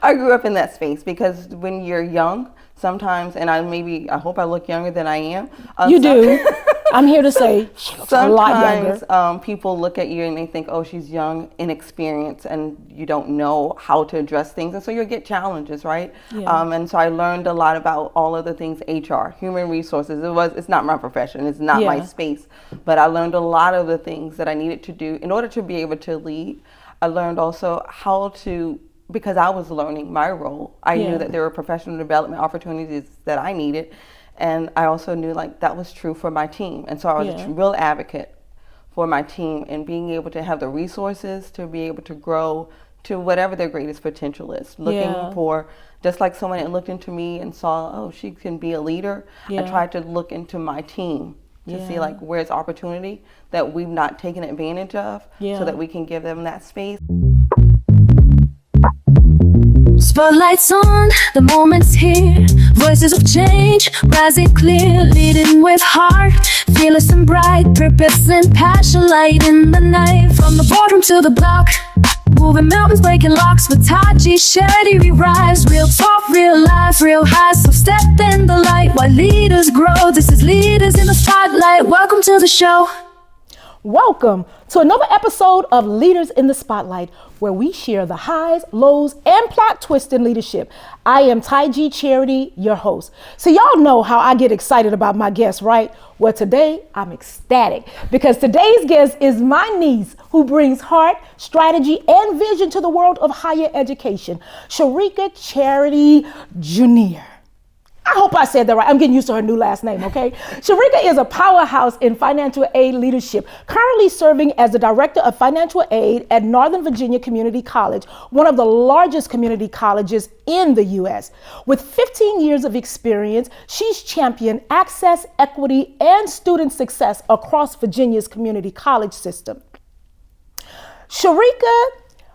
I grew up in that space because when you're young, sometimes, and I hope I look younger than I am. You do. I'm here to say she looks a lot younger. Sometimes people look at you and they think, oh, she's young, inexperienced, and you don't know how to address things. And so you'll get challenges, right? Yeah. And so I learned a lot about all of the things HR, human resources. It's not my profession. It's not my space. But I learned a lot of the things that I needed to do in order to be able to lead. I learned also how to, because I was learning my role, I knew that there were professional development opportunities that I needed. And I also knew like that was true for my team. And so I was a real advocate for my team and being able to have the resources to be able to grow to whatever their greatest potential is. Looking for, just like someone that looked into me and saw, oh, she can be a leader. I tried to look into my team to see like where's opportunity that we've not taken advantage of so that we can give them that space. Spotlights on, the moment's here. Voices of change, rising clear, leading with heart, fearless and bright, purpose and passion, light in the night. From the boardroom to the block, moving mountains, breaking locks with Taji, Charity, we rise. Real talk, real life, real highs. So step in the light while leaders grow. This is Leaders in the Spotlight. Welcome to the show. Welcome to another episode of Leaders in the Spotlight, where we share the highs, lows, and plot twists in leadership. I am Taji Charity, your host. So y'all know how I get excited about my guests, right? Well, today I'm ecstatic because today's guest is my niece who brings heart, strategy, and vision to the world of higher education, Sherika Charity-Junirs. I hope I said that right. I'm getting used to her new last name, okay? Sherika is a powerhouse in financial aid leadership, currently serving as the Director of Financial Aid at Northern Virginia Community College, one of the largest community colleges in the U.S. With 15 years of experience, she's championed access, equity, and student success across Virginia's community college system. Sherika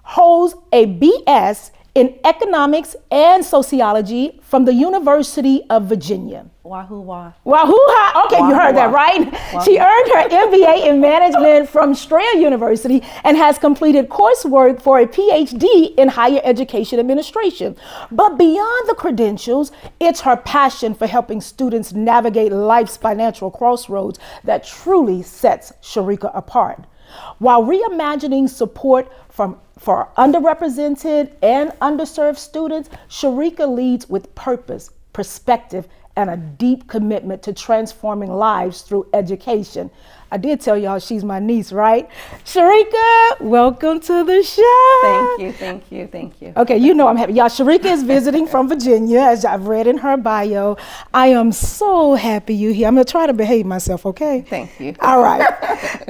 holds a BS in Economics and Sociology from the University of Virginia. Wahoo-wah. Wahoo-ha. Okay, you heard that, right? Wahoo. She earned her MBA in Management from Strayer University and has completed coursework for a Ph.D. in Higher Education Administration. But beyond the credentials, it's her passion for helping students navigate life's financial crossroads that truly sets Sherika apart. While reimagining support for underrepresented and underserved students, Sherika leads with purpose, perspective, and a deep commitment to transforming lives through education. I did tell y'all she's my niece, right? Sherika, welcome to the show. Thank you. Okay, you know I'm happy. Y'all, Sherika is visiting from Virginia, as I've read in her bio. I am so happy you're here. I'm gonna try to behave myself, okay? Thank you. All right.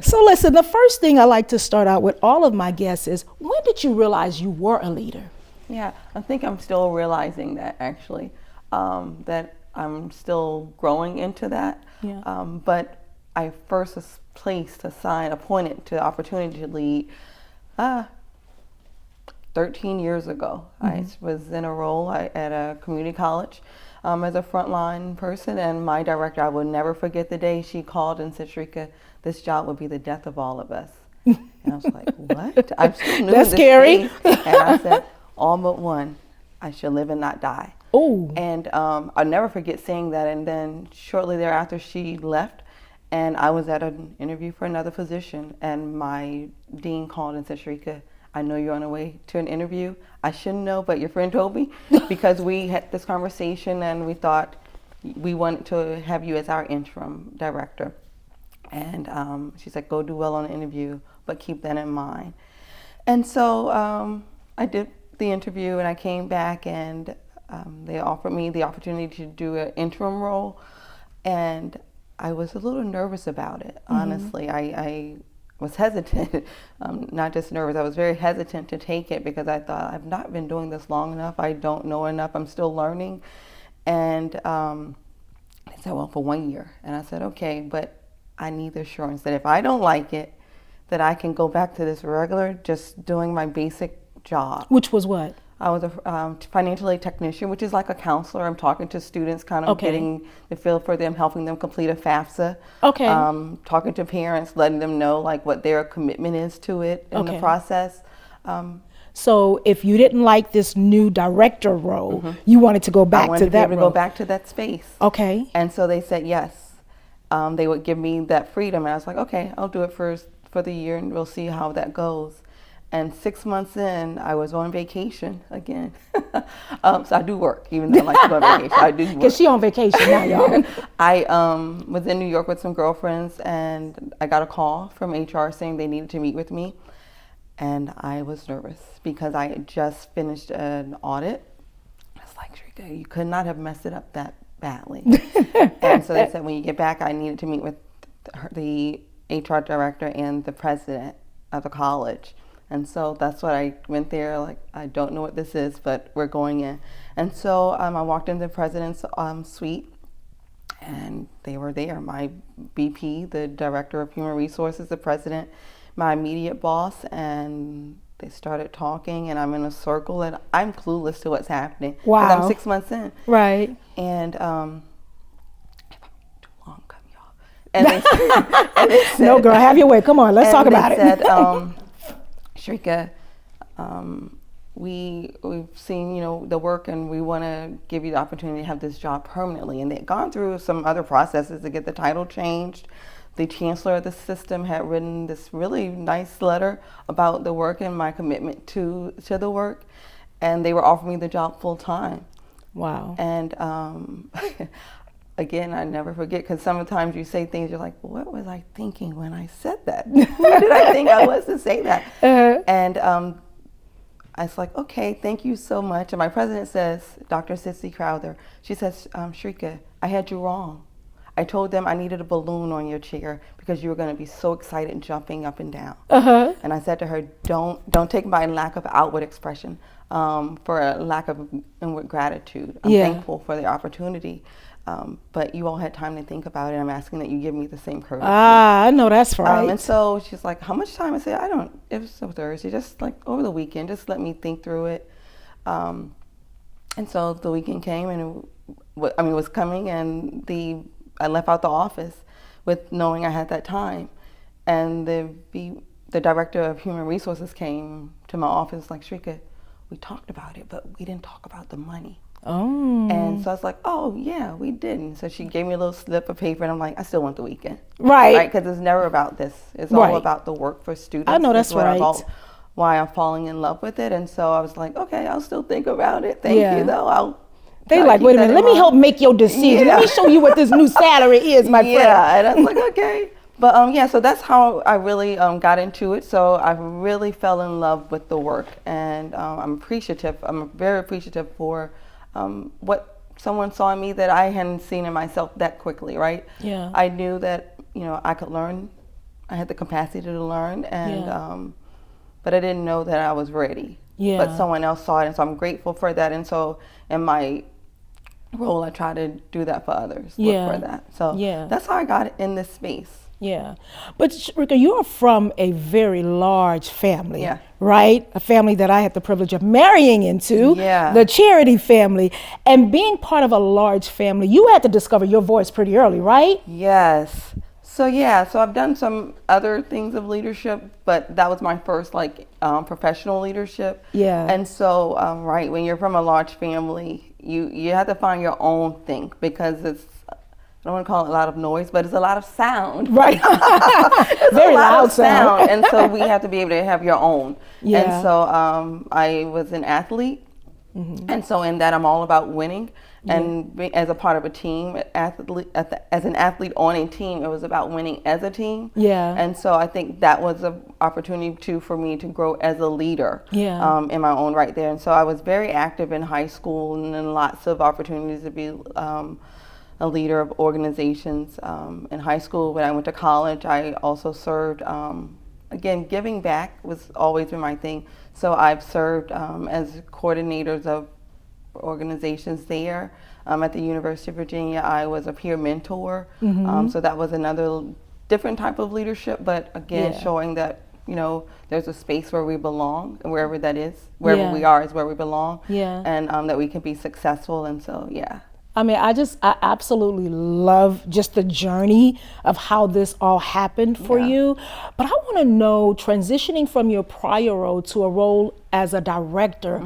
So listen, the first thing I like to start out with all of my guests is, when did you realize you were a leader? Yeah, I think I'm still realizing that actually, that I'm still growing into that. Yeah. But I first was appointed to the opportunity to lead 13 years ago. I was in a role at a community college as a frontline person, and my director, I will never forget the day she called and said, Sherika, this job would be the death of all of us. And I was like, what? I'm still new. That's scary. And I said, all but one, I shall live and not die. Oh. And I'll never forget saying that. And then shortly thereafter, she left, and I was at an interview for another position, and my dean called and said, Sherika, I know you're on the way to an interview. I shouldn't know, but your friend told me because we had this conversation and we thought we wanted to have you as our interim director. And she said, go do well on the interview, but keep that in mind. And so I did the interview, and I came back, and they offered me the opportunity to do an interim role. And I was a little nervous about it, honestly. I was hesitant, not just nervous, I was very hesitant to take it because I thought, I've not been doing this long enough, I don't know enough, I'm still learning. And they said, well, for 1 year. And I said, okay, but I need the assurance that if I don't like it, that I can go back to this regular, just doing my basic job. Which was what? I was a financial aid technician, which is like a counselor. I'm talking to students, kind of getting the feel for them, helping them complete a FAFSA. Okay. Talking to parents, letting them know like what their commitment is to it in the process. So if you didn't like this new director role, you wanted to go back I wanted to to be that able to role. go back to that space. Okay. And so they said yes. They would give me that freedom, and I was like, okay, I'll do it for the year, and we'll see how that goes. And 6 months in, I was on vacation again. So I do work, even though I like to go on vacation. I do work. Because she on vacation now, y'all. I was in New York with some girlfriends, and I got a call from HR saying they needed to meet with me. And I was nervous because I had just finished an audit. I was like, Sherika, you could not have messed it up that badly. And so they said, when you get back, I needed to meet with the HR director and the president of the college. And so that's what I went there, like, I don't know what this is, but we're going in. And so I walked into the president's suite, and they were there. My VP, the director of human resources, the president, my immediate boss, and they started talking, and I'm in a circle, and I'm clueless to what's happening. Wow. Because I'm 6 months in. Right. And if I'm too long, cut me off. And they said, No, girl, have your way. Come on, let's talk about it. And they said, Sherika, we've seen, the work, and we want to give you the opportunity to have this job permanently. And they'd gone through some other processes to get the title changed. The chancellor of the system had written this really nice letter about the work and my commitment to the work, and they were offering me the job full time. Wow. And again, I never forget, because sometimes you say things, you're like, what was I thinking when I said that? Who did I think I was to say that? And I was like, okay, thank you so much. And my president says, Dr. Sissy Crowther, she says, Sherika, I had you wrong. I told them I needed a balloon on your chair because you were going to be so excited and jumping up and down. And I said to her, don't take my lack of outward expression for a lack of inward gratitude. I'm thankful for the opportunity. But you all had time to think about it. I'm asking that you give me the same courtesy. I know that's right. And so she's like, how much time? I said, it was a Thursday, just like over the weekend, just let me think through it. And so the weekend came, and it was coming, and I left out the office with knowing I had that time. And the director of human resources came to my office like, Sherika, we talked about it, but we didn't talk about the money. Oh. And so I was like, oh, yeah, we didn't. So she gave me a little slip of paper, and I'm like, I still want the weekend. Right. Because it's never about this. It's all about the work for students. I know that's right. Why I'm falling in love with it. And so I was like, okay, I'll still think about it. Thank you, though. They like, wait a minute, let me help make your decision. Let me show you what this new salary is, my friend. Yeah, and I was like, okay. But so that's how I really got into it. So I really fell in love with the work, and I'm appreciative. I'm very appreciative for what someone saw in me that I hadn't seen in myself that quickly, right? Yeah. I knew that, I could learn. I had the capacity to learn, and but I didn't know that I was ready. Yeah. But someone else saw it, and so I'm grateful for that. And so in my role, I try to do that for others. Look for that. So that's how I got in this space. Yeah. But Sherika, you're from a very large family, Yeah. right? A family that I had the privilege of marrying into, Yeah. the Charity family. And being part of a large family, you had to discover your voice pretty early, right? Yes. So I've done some other things of leadership, but that was my first professional leadership. Yeah. And so, when you're from a large family, you have to find your own thing, because I don't want to call it a lot of noise, but it's a lot of sound. Right. It's very a lot loud of sound. And so we have to be able to have your own. Yeah. And so I was an athlete. Mm-hmm. And so in that, I'm all about winning. And as a part of a team, as an athlete on a team, it was about winning as a team. Yeah. And so I think that was an opportunity for me to grow as a leader. Yeah. In my own right there. And so I was very active in high school, and then lots of opportunities to be a leader of organizations. In high school, when I went to college, I also served. Again, giving back was always been my thing. So I've served as coordinators of organizations there. At the University of Virginia, I was a peer mentor. Mm-hmm. So that was another different type of leadership, but again, showing that, there's a space where we belong, and wherever that is, wherever we are is where we belong. Yeah. And that we can be successful. And so, I mean, I absolutely love just the journey of how this all happened for you. But I want to know, transitioning from your prior role to a role as a director,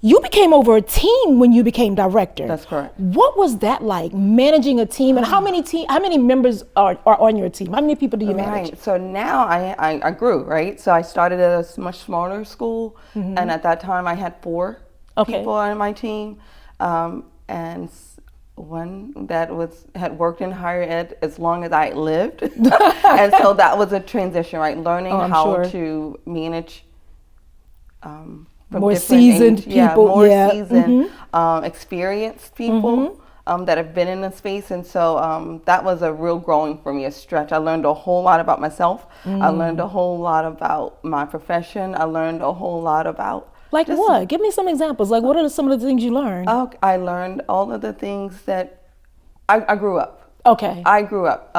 you became over a team when you became director. That's correct. What was that like, managing a team, and how many members are on your team? How many people do you manage? Right. So now I grew, right? So I started at a much smaller school, and at that time I had 4 people on my team, and one that had worked in higher ed as long as I lived, and so that was a transition, right? Learning how to manage from more different seasoned people, more seasoned, experienced people that have been in the space, and so that was a real growing for me, a stretch. I learned a whole lot about myself. I learned a whole lot about my profession. I learned a whole lot about like what? Give me some examples. Like, what are some of the things you learned? I learned all of the things that I grew up. Okay. I grew up.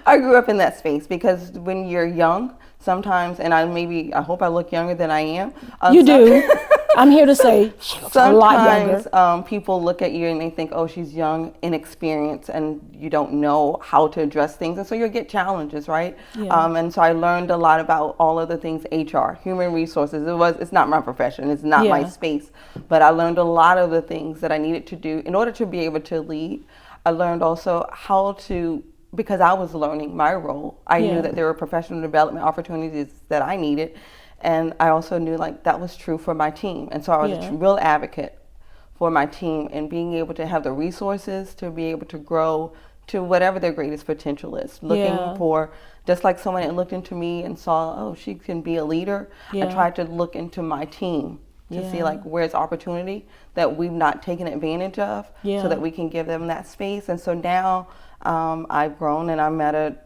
I grew up in that space, because when you're young, sometimes, and I hope I look younger than I am. You do. I'm here to say she looks a lot younger. Sometimes people look at you and they think, oh, she's young, inexperienced, and you don't know how to address things. And so you'll get challenges, right? Yeah. And so I learned a lot about all of the things HR, human resources. It's not my profession. It's not my space. But I learned a lot of the things that I needed to do in order to be able to lead. I learned also how to, because I was learning my role, I knew that there were professional development opportunities that I needed. And I also knew like that was true for my team. And so I was a real advocate for my team, and being able to have the resources to be able to grow to whatever their greatest potential is. Looking for, just like someone that looked into me and saw, oh, she can be a leader. I tried to look into my team to see like where's opportunity that we've not taken advantage of, so that we can give them that space. And so now I've grown, and I'm at a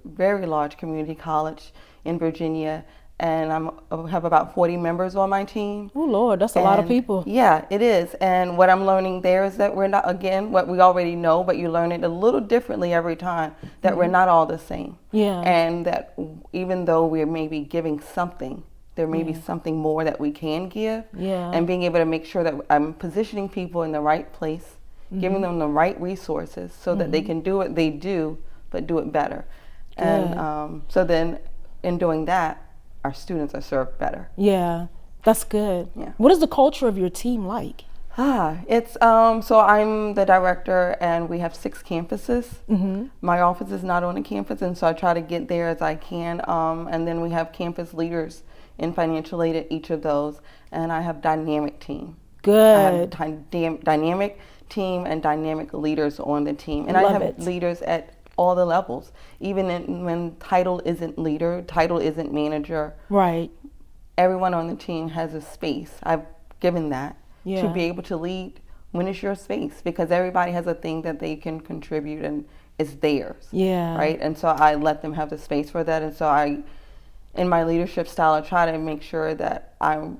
very large community college in Virginia, and I have about 40 members on my team. Oh Lord, that's a lot of people. Yeah, it is. And what I'm learning there is that we're not, again, what we already know, but you learn it a little differently every time, that we're not all the same. Yeah. And that even though we're maybe giving something, there may be something more that we can give. Yeah. And being able to make sure that I'm positioning people in the right place, giving them the right resources so that they can do what they do, but do it better. Good. And so then in doing that, our students are served better. Yeah, that's good. Yeah. What is the culture of your team like? It's so I'm the director, and we have 6 campuses. My office is not on a campus, and so I try to get there as I can. And then we have campus leaders in financial aid at each of those, and I have dynamic team. Good. I have dynamic team and dynamic leaders on the team, and I have leaders at all the levels, even when title isn't leader, title isn't manager. Right. Everyone on the team has a space. I've given that to be able to lead when it's your space, because everybody has a thing that they can contribute and it's theirs. Yeah. Right. And so I let them have the space for that. And so in my leadership style, I try to make sure that I'm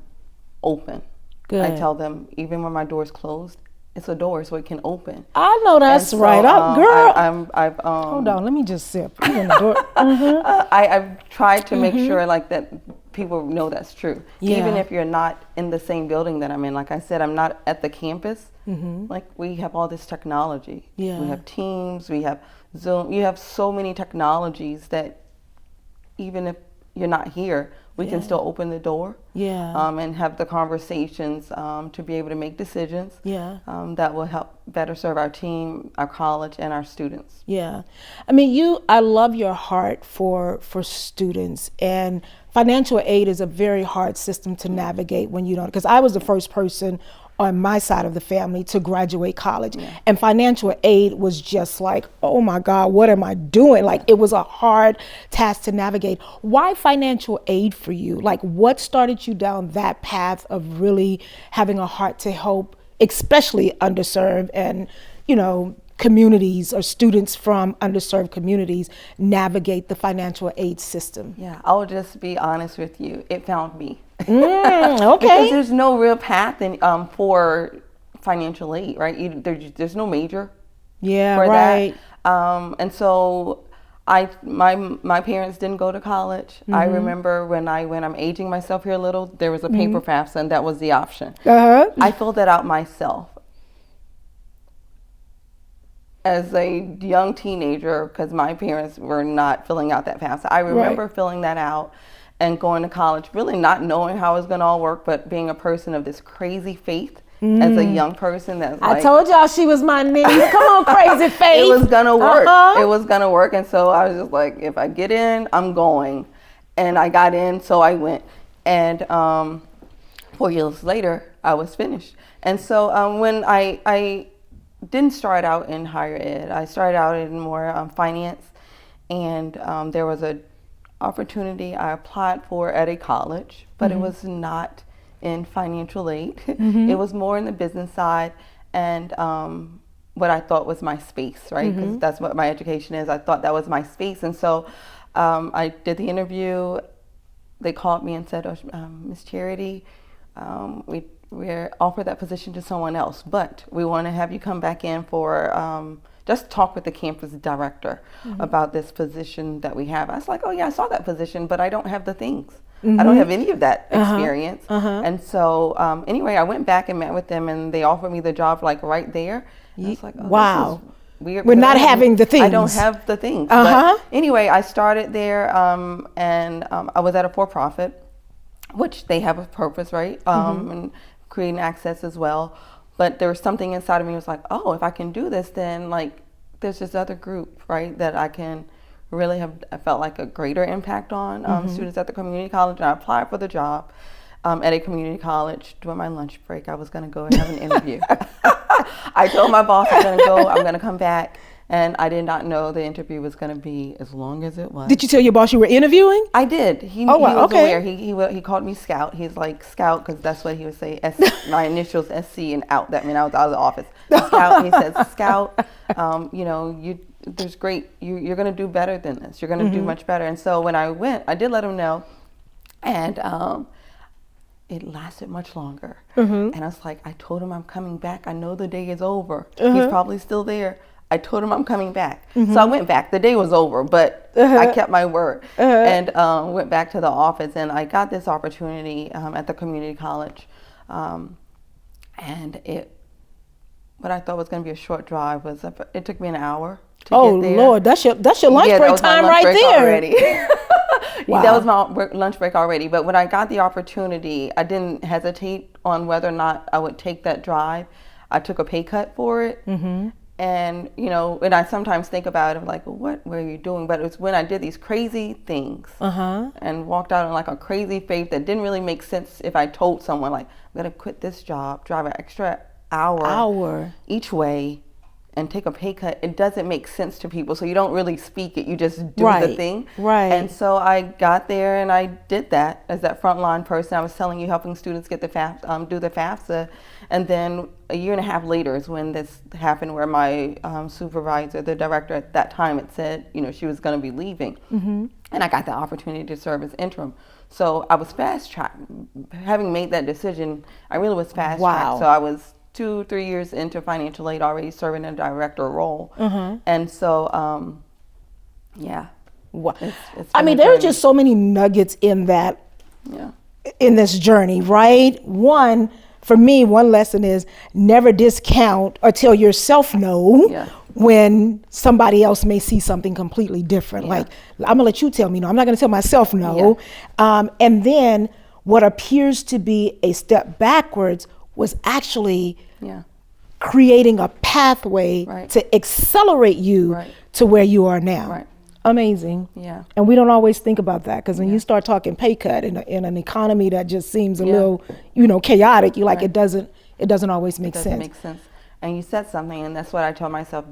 open. Good. I tell them, even when my door's closed, it's a door so it can open. I know that's right. Girl. Hold on, let me just sip. I've tried to make sure like that people know that's true. Even if you're not in the same building that I'm in. Like I said, I'm not at the campus. Like we have all this technology. We have Teams, we have Zoom. You have so many technologies that even if you're not here, we can still open the door and have the conversations to be able to make decisions that will help better serve our team, our college, and our students. Yeah. I mean, I love your heart for students, and financial aid is a very hard system to navigate when you don't, because I was the first person on my side of the family to graduate college. And financial aid was just like, oh my God, what am I doing? Like, it was a hard task to navigate. Why financial aid for you? Like, what started you down that path of really having a heart to help, especially underserved and, communities or students from underserved communities navigate the financial aid system? Yeah, I'll just be honest with you. It found me. Okay. Because there's no real path for financial aid, right? There's no major. Yeah, for right. That. And so my parents didn't go to college. I remember when I'm aging myself here a little, there was a paper FAFSA, and that was the option. I filled that out myself. as a young teenager, because my parents were not filling out that FAFSA. I remember filling that out and going to college, really not knowing how it was going to all work, but being a person of this crazy faith as a young person. That's I told y'all she was my niece. Come on, crazy faith. It was going to work. It was going to work. And so I was just like, if I get in, I'm going. And I got in, so I went. And 4 years later, I was finished. And so when I didn't start out in higher ed, I started out in more finance. And there was an opportunity I applied for at a college, but it was not in financial aid. It was more in the business side and what I thought was my space, right? Because that's what my education is. I thought that was my space. And so I did the interview. They called me and said, Miss Charity, we're offered that position to someone else, but we want to have you come back in for just talk with the campus director about this position that we have. I was like, oh yeah, I saw that position, but I don't have the things. I don't have any of that experience. And so anyway, I went back and met with them, and they offered me the job like right there. I was like, oh, wow. This is weird. We're not having the things. I don't have the things. But anyway, I started there, and I was at a for-profit, which they have a purpose, right? And creating access as well. But there was something inside of me was like, oh, if I can do this, then like there's this other group, right, that I can really have, I felt like a greater impact on students at the community college. And I applied for the job at a community college. During my lunch break, I was going to go and have an interview. I told my boss I'm going to go, I'm going to come back. And I did not know the interview was going to be as long as it was. Did you tell your boss you were interviewing? I did. He was aware. He called me Scout. He's like, Scout, because that's what he would say. My initials, SC, and out. That meant I was out of the office. Scout. He says, Scout, there's great. You're going to do better than this. You're going to do much better. And so when I went, I did let him know. And it lasted much longer. And I was like, I told him I'm coming back. I know the day is over. He's probably still there. I told him I'm coming back. So I went back. The day was over, but I kept my word and went back to the office. And I got this opportunity at the community college. And what I thought was going to be a short drive was, it took me an hour to get there. Lord, that's your lunch break time right there. Already. Wow. That was my lunch break already. But when I got the opportunity, I didn't hesitate on whether or not I would take that drive. I took a pay cut for it. And, and I sometimes think about it, I'm like, well, what were you doing? But it was when I did these crazy things and walked out on like a crazy faith that didn't really make sense if I told someone, like, I'm going to quit this job, drive an extra hour each way and take a pay cut. It doesn't make sense to people. So you don't really speak it. You just do the thing. Right. And so I got there and I did that as that frontline person. I was telling you, helping students get the do the FAFSA. And then a year and a half later is when this happened, where my supervisor, the director at that time, had said, she was going to be leaving. And I got the opportunity to serve as interim. So I was fast-tracked. Having made that decision, I really was fast-tracked. Wow. So I was 2-3 years into financial aid, already serving a director role. And so, yeah. Wow. It's I mean, there are just so many nuggets in that, in this journey, right? One, for me, one lesson is never discount or tell yourself no when somebody else may see something completely different. Like, I'm gonna let you tell me no. I'm not gonna tell myself no. And then what appears to be a step backwards was actually creating a pathway to accelerate you to where you are now. Amazing. Yeah. And we don't always think about that, because when you start talking pay cut in an economy that just seems a little, chaotic, you're like, it doesn't always make sense. It doesn't make sense. And you said something, and that's what I told myself.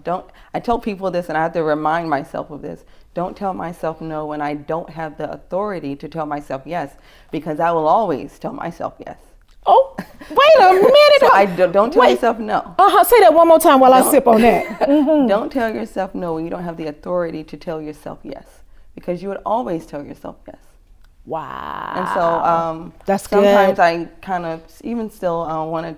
I tell people this, and I have to remind myself of this. Don't tell myself no when I don't have the authority to tell myself yes, because I will always tell myself yes. Oh, wait a minute. So I don't tell yourself no. Say that one more time while I sip on that. Don't tell yourself no when you don't have the authority to tell yourself yes, because you would always tell yourself yes. Wow. And so that's sometimes good. I kind of even still want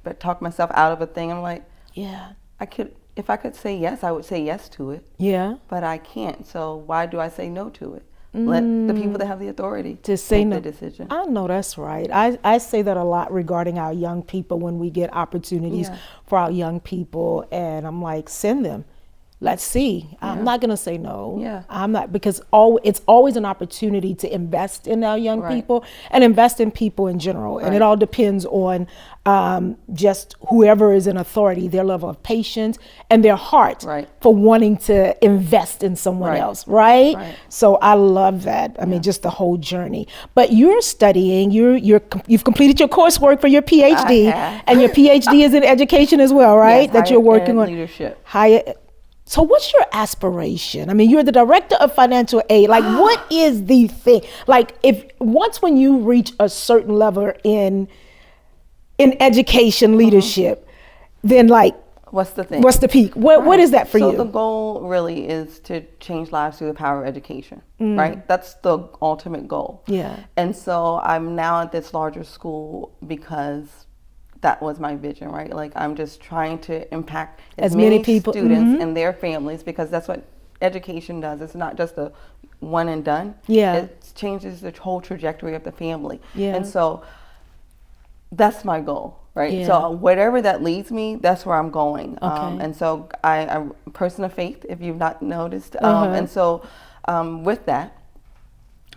to talk myself out of a thing. I'm like, if I could say yes, I would say yes to it. Yeah. But I can't. So why do I say no to it? Let the people that have the authority to say make no. the decision. I know that's right. I say that a lot regarding our young people when we get opportunities for our young people, and I'm like, send them. let's see. I'm not going to say no. Yeah. I'm not, because it's always an opportunity to invest in our young Right. people and invest in people in general. And it Right. all depends on just whoever is in authority, their level of patience and their heart Right. for wanting to invest in someone Right. else, right? Right. So I love that. I mean, just the whole journey. But you're studying, you've completed your coursework for your PhD, I have. and your PhD is in education as well, right? Yes, that you're higher working ed on leadership. higher. So what's your aspiration? I mean, you're the director of financial aid. Like, what is the thing? Like, when you reach a certain level in education leadership, then like, What's the thing? what's the peak? What is that for So you? the goal really is to change lives through the power of education, Mm. right? That's the ultimate goal. Yeah. And so I'm now at this larger school because that was my vision, right? Like, I'm just trying to impact as many people- students and their families, because that's what education does. It's not just a one and done. Yeah. It changes the whole trajectory of the family. Yeah. And so that's my goal, right? Yeah. So whatever that leads me, that's where I'm going. Okay. And so I'm a person of faith, if you've not noticed. Uh-huh. And so with that,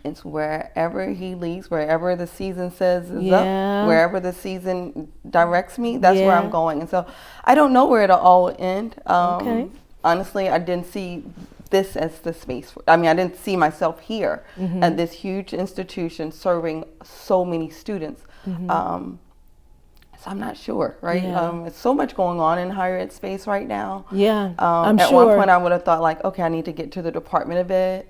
it's wherever he leads, wherever the season says is Yeah. up, wherever the season directs me, that's where Yeah. I'm going. And so I don't know where it'll all end. Okay. Honestly, I didn't see this as the space. I didn't see myself here Mm-hmm. at this huge institution serving so many students. So I'm not sure, right? Yeah. It's so much going on in higher ed space right now. Yeah, I'm at sure. one point I would have thought like, okay, I need to get to the Department of Ed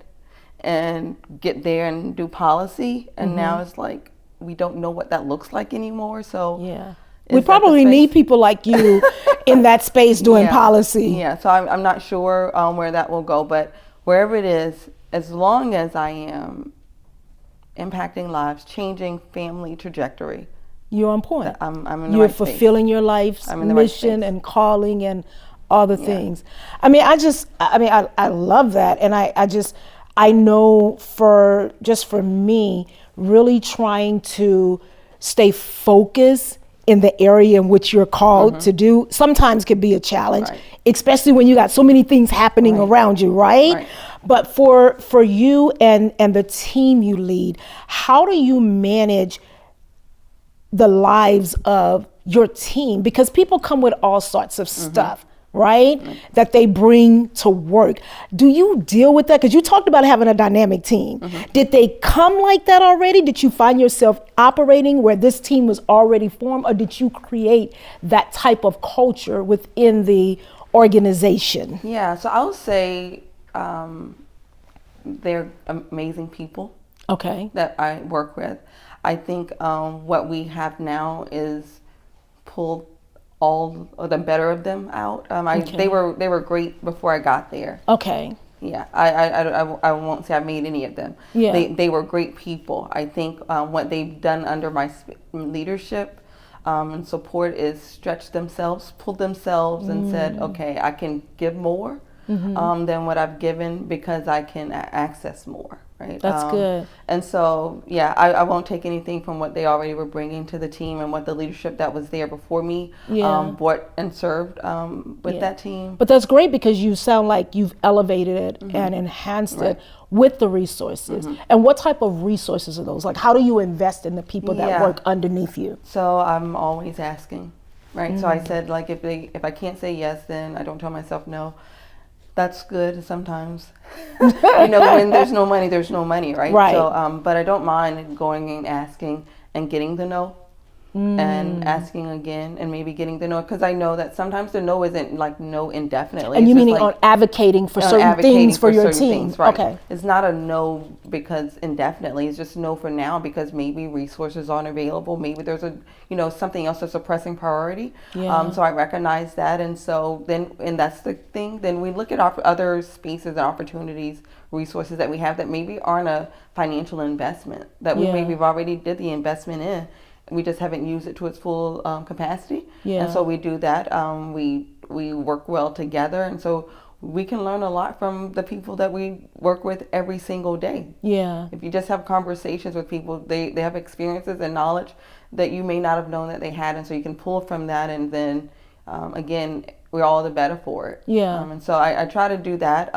and get there and do policy. And now it's like, we don't know what that looks like anymore. So Yeah. is We that the probably space? need people like you in that space doing Yeah. policy. Yeah, so I'm not sure where that will go, but wherever it is, as long as I am impacting lives, changing family trajectory, You're on point. I'm in the You're right space. fulfilling your life's I'm in the right mission space. and calling and all the things. I love that. And I know for me, really trying to stay focused in the area in which you're called to do sometimes can be a challenge, Right. especially when you got so many things happening Right. around you, right? Right. But for you and the team you lead, how do you manage the lives of your team? Because people come with all sorts of stuff, right? That they bring to work. Do you deal with that? Because you talked about having a dynamic team. Did they come like that already? Did you find yourself operating where this team was already formed, or did you create that type of culture within the organization? Yeah, so I would say they're amazing people Okay. that I work with. I think what we have now is pulled all of the better of them out. Okay. They were great before I got there. Okay. Yeah, I won't say I made any of them. Yeah. They were great people. I think what they've done under my leadership and support is stretch themselves, pull themselves, and said, okay, I can give more than what I've given because I can access more. Right. That's good. And so, yeah, I won't take anything from what they already were bringing to the team and what the leadership that was there before me brought and served with that team. But that's great, because you sound like you've elevated it and enhanced it with the resources. And what type of resources are those? Like, how do you invest in the people that work underneath you? So I'm always asking, right? So I said, like, if I can't say yes, then I don't tell myself no. That's good sometimes. When there's no money, right? Right. So, but I don't mind going and asking and getting the no. And asking again and maybe getting the no, because I know that sometimes the no isn't like no indefinitely. And It's you just meaning like on advocating for certain advocating things for your certain team? things, right. Okay. It's not a no because indefinitely. It's just no for now because maybe resources aren't available. Maybe there's something else that's a pressing priority. Yeah. So I recognize that, and so then, and that's the thing. Then we look at other spaces and opportunities, resources that we have that maybe aren't a financial investment that we we've already did the investment in. We just haven't used it to its full capacity. Yeah. And so we do that. We work well together. And so we can learn a lot from the people that we work with every single day. Yeah. If you just have conversations with people, they have experiences and knowledge that you may not have known that they had. And so you can pull from that and then again, we're all the better for it. Yeah. And so I try to do that.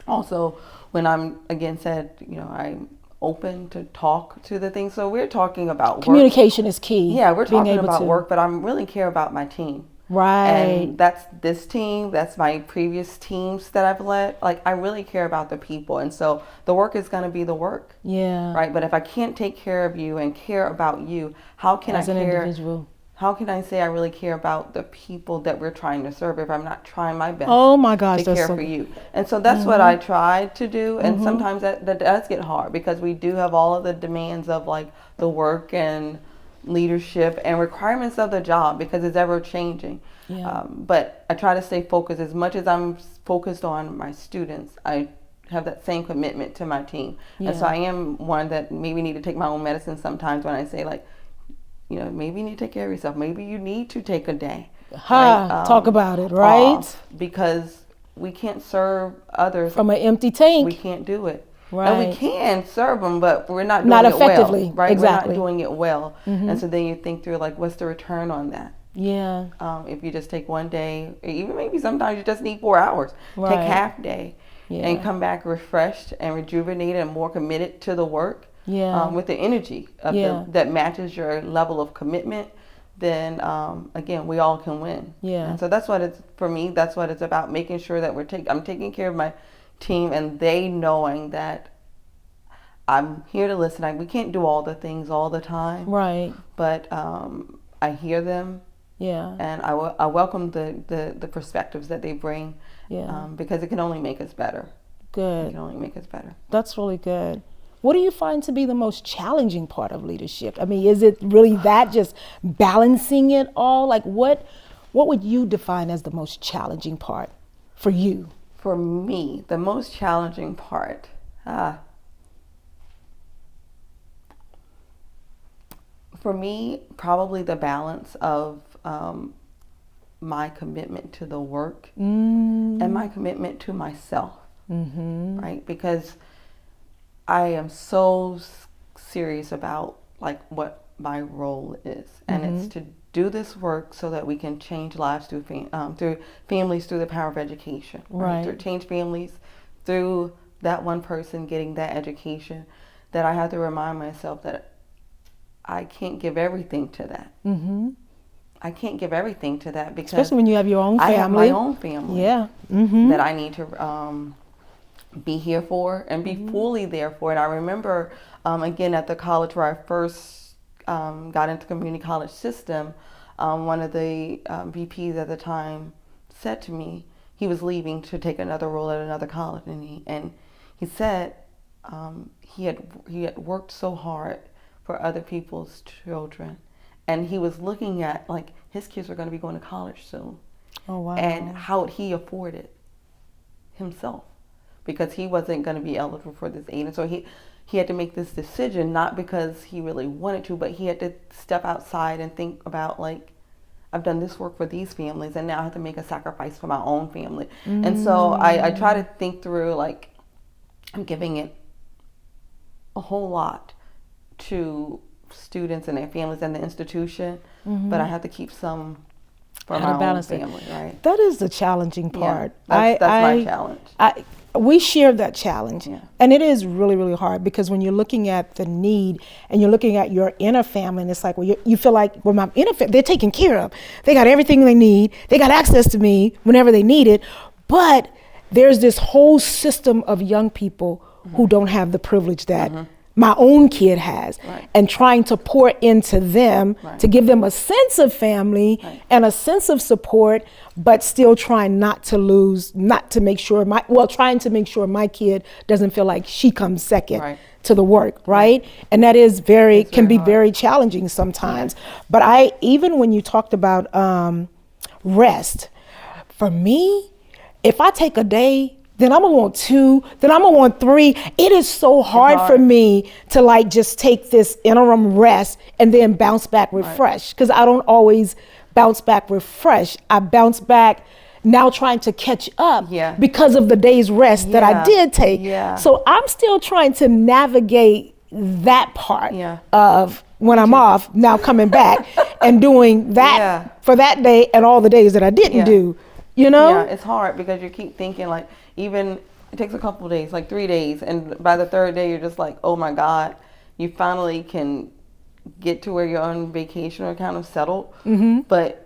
Also, when I'm, again, said, I'm open to talk to the things. So we're talking about communication is key. Yeah, we're talking about work, but I really care about my team. Right. And that's this team, that's my previous teams that I've led. Like, I really care about the people. And so the work is going to be the work. Yeah. Right. But if I can't take care of you and care about you, how can as I an care? Individual. How can I say I really care about the people that we're trying to serve if I'm not trying my best oh my gosh, to care for you? And so that's what I try to do. And sometimes that does get hard because we do have all of the demands of like the work and leadership and requirements of the job because it's ever changing. Yeah. But I try to stay focused. As much as I'm focused on my students, I have that same commitment to my team. Yeah. And so I am one that maybe need to take my own medicine sometimes when I say like, maybe you need to take care of yourself. Maybe you need to take a day. Talk about it, right? Because we can't serve others from an empty tank. We can't do it. Right. And we can serve them, but we're not doing not it effectively. well. Right? Exactly. We're not doing it well. And so then you think through like, what's the return on that? Yeah. If you just take one day, or even maybe sometimes you just need 4 hours. Right. Take half day and come back refreshed and rejuvenated and more committed to the work. Yeah. With the energy of that matches your level of commitment, then again, we all can win. Yeah. And so that's what it's, for me, that's what it's about, making sure that I'm taking care of my team and they knowing that I'm here to listen. We can't do all the things all the time. Right. But I hear them. Yeah. And I welcome the perspectives that they bring. Yeah. Because it can only make us better. Good. It can only make us better. That's really good. What do you find to be the most challenging part of leadership? I mean, is it really that, just balancing it all? Like what would you define as the most challenging part for you? For me, the most challenging part, for me, probably the balance of my commitment to the work and my commitment to myself, right? Because I am so serious about like what my role is, and it's to do this work so that we can change lives through families through the power of education, right? To change families through that one person getting that education. That I have to remind myself that I can't give everything to that. I can't give everything to that because especially when you have your own family. I have my own family. Yeah. That I need to be here for and be fully there for. And I remember, again, at the college where I first got into the community college system, one of the VPs at the time said to me, he was leaving to take another role at another college, and he said he had worked so hard for other people's children, and he was looking at like his kids were going to be going to college soon. Oh wow! And how would he afford it himself? Because he wasn't going to be eligible for this aid. And so he had to make this decision, not because he really wanted to, but he had to step outside and think about like, I've done this work for these families and now I have to make a sacrifice for my own family. And so I try to think through like, I'm giving it a whole lot to students and their families and the institution, but I have to keep some for my own family, right? That is the challenging part. Yeah, that's my challenge. We share that challenge, and it is really, really hard because when you're looking at the need and you're looking at your inner family, and it's like, well, you feel like, well, my inner family, they're taken care of. They got everything they need. They got access to me whenever they need it. But there's this whole system of young people who don't have the privilege that my own kid has, and trying to pour into them to give them a sense of family and a sense of support, but still trying not to make sure my kid doesn't feel like she comes second to the work, right? And that is can be very challenging sometimes. But even when you talked about rest, for me, if I take a day, then I'm gonna want 2, then I'm gonna want 3. It is so hard for me to like just take this interim rest and then bounce back refreshed, because I don't always bounce back refreshed. I bounce back now trying to catch up because of the day's rest that I did take. So I'm still trying to navigate that part of when I'm off, now coming back and doing that for that day and all the days that I didn't do, you know? Yeah, it's hard because you keep thinking like, even it takes a couple of days, like 3 days. And by the third day, you're just like, oh my God, you finally can get to where you're on vacation or kind of settled. But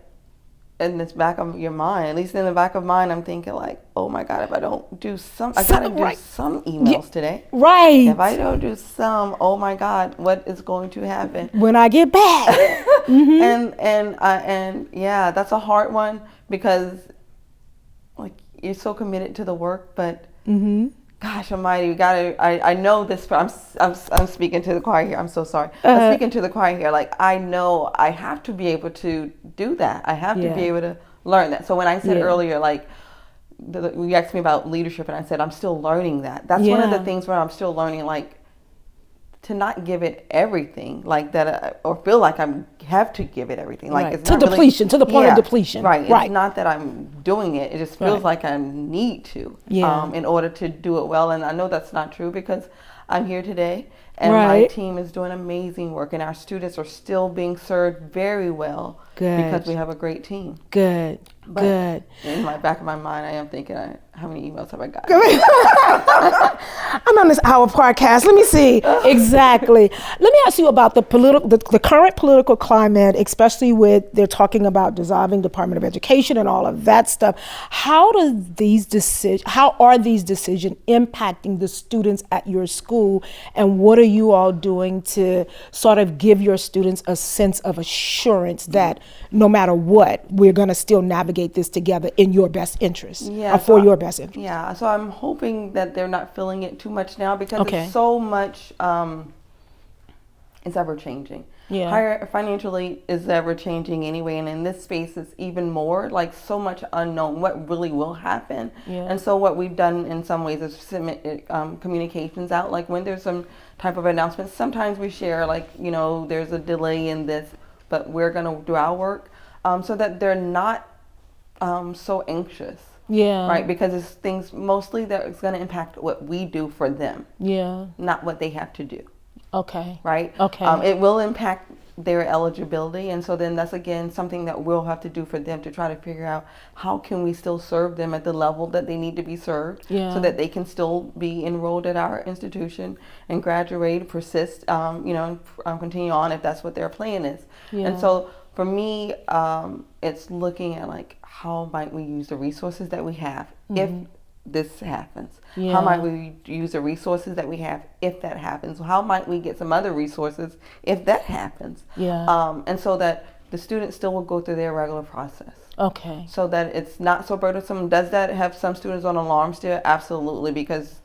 in this back of your mind, at least in the back of mine, I'm thinking like, oh my God, if I don't do I gotta do some emails today. Right. If I don't do some, oh my God, what is going to happen when I get back? And yeah, that's a hard one because like you're so committed to the work, but gosh almighty, you gotta, I know this, I'm speaking to the choir here. I'm so sorry. I'm speaking to the choir here. Like, I know I have to be able to do that. I have to be able to learn that. So when I said earlier, like, you asked me about leadership and I said, I'm still learning that. That's one of the things where I'm still learning, like, to not give it everything like that, or feel like I have to give it everything. Like it's to not depletion, to the point of depletion. Right. It's not that I'm doing it. It just feels like I need to in order to do it well. And I know that's not true because I'm here today and my team is doing amazing work and our students are still being served very well because we have a great team. But in my back of my mind, I am thinking, how many emails have I got? I'm on this hour podcast. Let me see. Exactly. Let me ask you about the current political climate, especially with they're talking about dissolving Department of Education and all of that stuff. How are these decisions impacting the students at your school, and what are you all doing to sort of give your students a sense of assurance that no matter what, we're going to still navigate this together in your best interest, or for your best interest? Yeah, so I'm hoping that they're not feeling it too much now because it's so much, it's ever changing. Higher financial aid is ever changing anyway, and in this space it's even more, like so much unknown, what really will happen. And so what we've done in some ways is submit communications out, like when there's some type of announcement, sometimes we share like, you know, there's a delay in this, but we're going to do our work so that they're not so anxious. Right, because it's things mostly that it's going to impact what we do for them. Not what they have to do. Right. It will impact their eligibility, and so then that's again something that we'll have to do for them to try to figure out how can we still serve them at the level that they need to be served, so that they can still be enrolled at our institution and graduate, persist, you know, continue on if that's what their plan is. And so for me, it's looking at like, how might we use the resources that we have if this happens? How might we use the resources that we have if that happens? How might we get some other resources if that happens? And so that the students still will go through their regular process. So that it's not so burdensome. Does that have some students on alarm still? Absolutely, because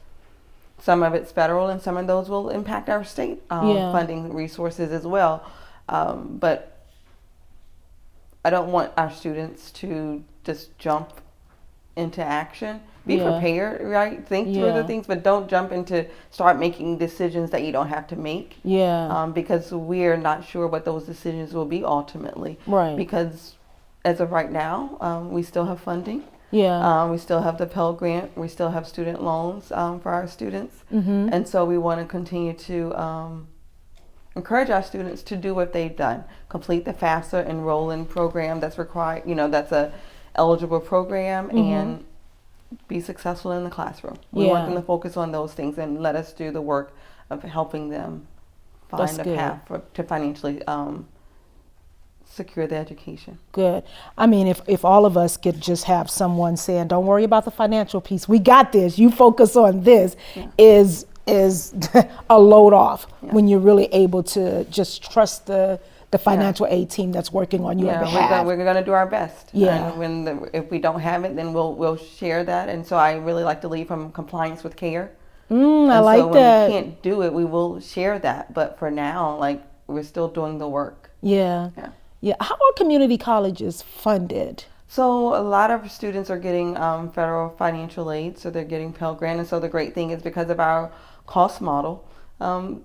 some of it's federal and some of those will impact our state funding resources as well. But I don't want our students to just jump into action. Be prepared, right? Think through the things, but don't jump into start making decisions that you don't have to make. Because we're not sure what those decisions will be ultimately. Because as of right now, we still have funding. We still have the Pell Grant. We still have student loans for our students. And so we want to continue to encourage our students to do what they've done. Complete the FAFSA enroll-in program that's required, you know, that's a eligible program, and be successful in the classroom. We want them to focus on those things and let us do the work of helping them find a path to financially secure their education. I mean, if all of us could just have someone saying, don't worry about the financial piece, we got this, you focus on this, is a load off when you're really able to just trust the financial aid team that's working on your behalf. We're going to do our best. And if we don't have it, then we'll share that. And so I really like to lead from compliance with care. I like so that. When we can't do it, we will share that. But for now, like, we're still doing the work. How are community colleges funded? So a lot of students are getting federal financial aid, so they're getting Pell Grant. And so the great thing is because of our cost model,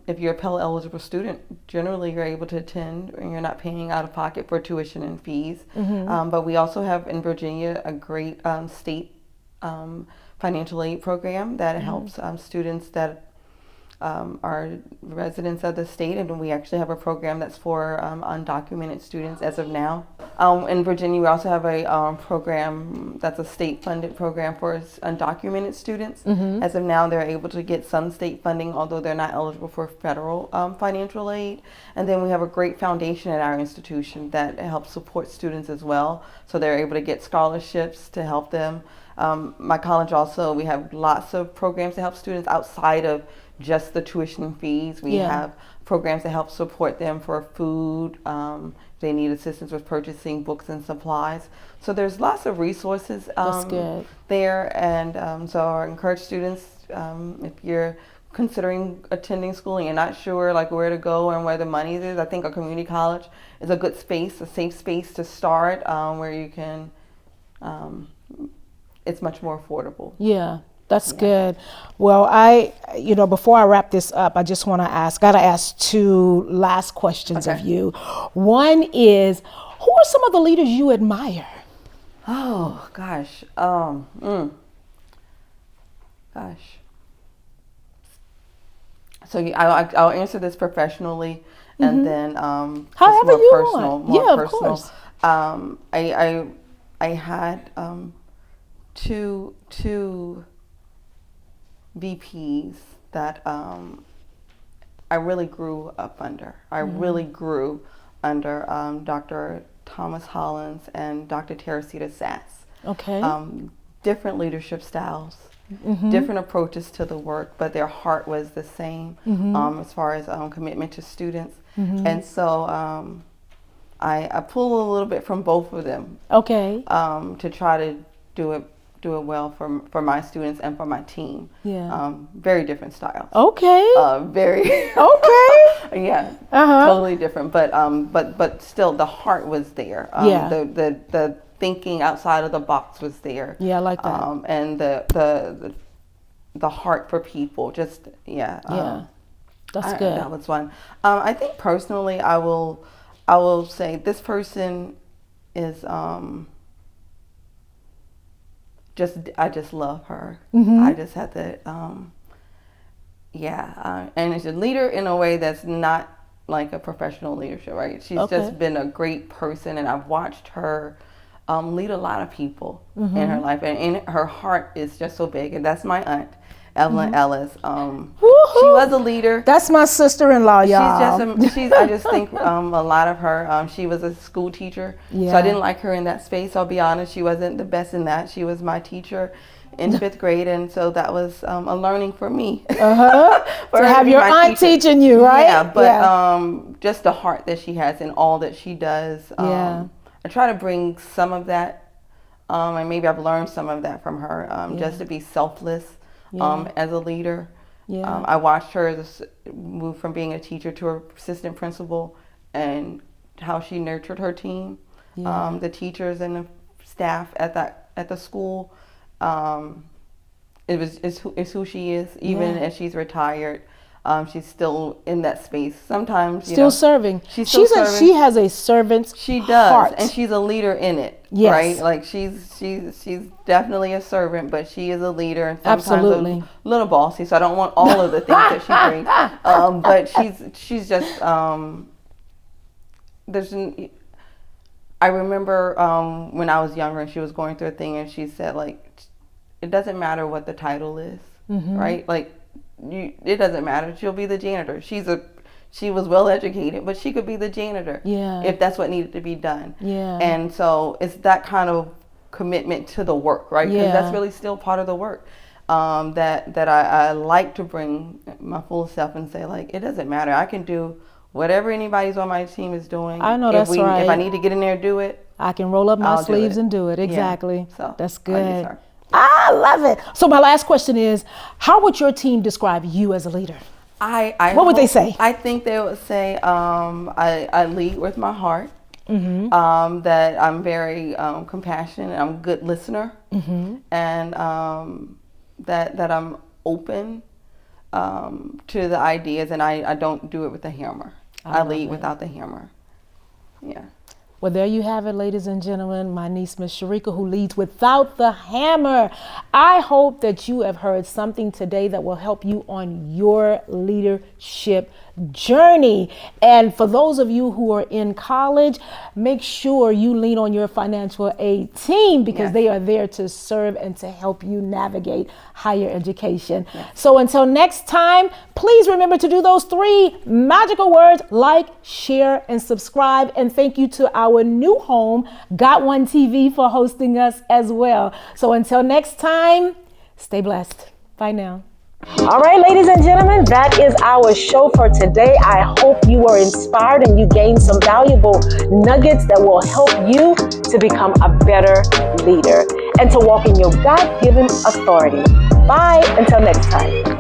if you're a Pell eligible student, generally you're able to attend and you're not paying out of pocket for tuition and fees. But we also have in Virginia a great state financial aid program that helps students that are residents of the state, and we actually have a program that's for undocumented students as of now. In Virginia, we also have a program that's a state-funded program for undocumented students. As of now, they're able to get some state funding, although they're not eligible for federal financial aid. And then we have a great foundation at our institution that helps support students as well, so they're able to get scholarships to help them. My college also, we have lots of programs to help students outside of just the tuition fees. We have programs to help support them for food. They need assistance with purchasing books and supplies. So there's lots of resources there. And so I encourage students, if you're considering attending school and you're not sure like where to go and where the money is, I think a community college is a good space, a safe space to start, where you can, it's much more affordable. Yeah. That's good. Well, before I wrap this up, I just want to gotta ask two last questions of you. One is, who are some of the leaders you admire? Oh, gosh. So I'll answer this professionally, and then however more you personal. want. More Of personal. course. I had two VPs that I really grew up under. I really grew under Dr. Thomas Hollins and Dr. Teresita Sass. Okay. Different leadership styles, different approaches to the work, but their heart was the same as far as commitment to students. And so I pull a little bit from both of them. Okay. To try to do it well for my students and for my team. Yeah. Very different styles. Okay. Very. Okay. Yeah. Totally different, but still the heart was there. The thinking outside of the box was there. Yeah, I like that. And the heart for people, just that's good. That was one. I think personally, I will say this person is I just love her. I just had to, and it's a leader in a way that's not like a professional leadership, right? She's just been a great person, and I've watched her lead a lot of people in her life, and her heart is just so big. And that's my aunt, Evelyn Ellis. She was a leader. That's my sister-in-law, y'all. I just think a lot of her, she was a school teacher, so I didn't like her in that space, I'll be honest. She wasn't the best in that. She was my teacher in 5th grade, and so that was a learning for me. To have your aunt teaching you, right? Yeah, but just the heart that she has in all that she does. I try to bring some of that, and maybe I've learned some of that from her, just to be selfless as a leader. I watched her move from being a teacher to an assistant principal, and how she nurtured her team, the teachers and the staff at the school. It's who she is, even as she's retired. She's still in that space. Sometimes still serving. She has a servant's heart. And she's a leader in it. Yes. Right? Like she's definitely a servant, but she is a leader, and sometimes a little bossy. So I don't want all of the things that she brings. But she's just I remember when I was younger and she was going through a thing, and she said, like, it doesn't matter what the title is, right? Like, it doesn't matter. She'll be the janitor. She was well educated, but she could be the janitor if that's what needed to be done. And so it's that kind of commitment to the work, right? Because that's really still part of the work. That I like to bring my full self and say, like, it doesn't matter. I can do whatever anybody's on my team is doing. I know that's right. If I need to get in there and do it, I can roll up my sleeves and do it. Exactly. So that's good. I love it. So my last question is, how would your team describe you as a leader? What would they say? I think they would say I lead with my heart, that I'm very compassionate, I'm a good listener, and that I'm open to the ideas, and I don't do it with a hammer. I lead without the hammer. Yeah. Well, there you have it, ladies and gentlemen. My niece, Miss Sherika, who leads without the hammer. I hope that you have heard something today that will help you on your leadership journey. And for those of you who are in college, make sure you lean on your financial aid team, because they are there to serve and to help you navigate higher education. So until next time, please remember to do those 3 magical words: like, share, and subscribe. And thank you to our new home, Got One TV, for hosting us as well. So until next time, stay blessed. Bye now. All right, ladies and gentlemen, that is our show for today. I hope you were inspired and you gained some valuable nuggets that will help you to become a better leader and to walk in your God-given authority. Bye until next time.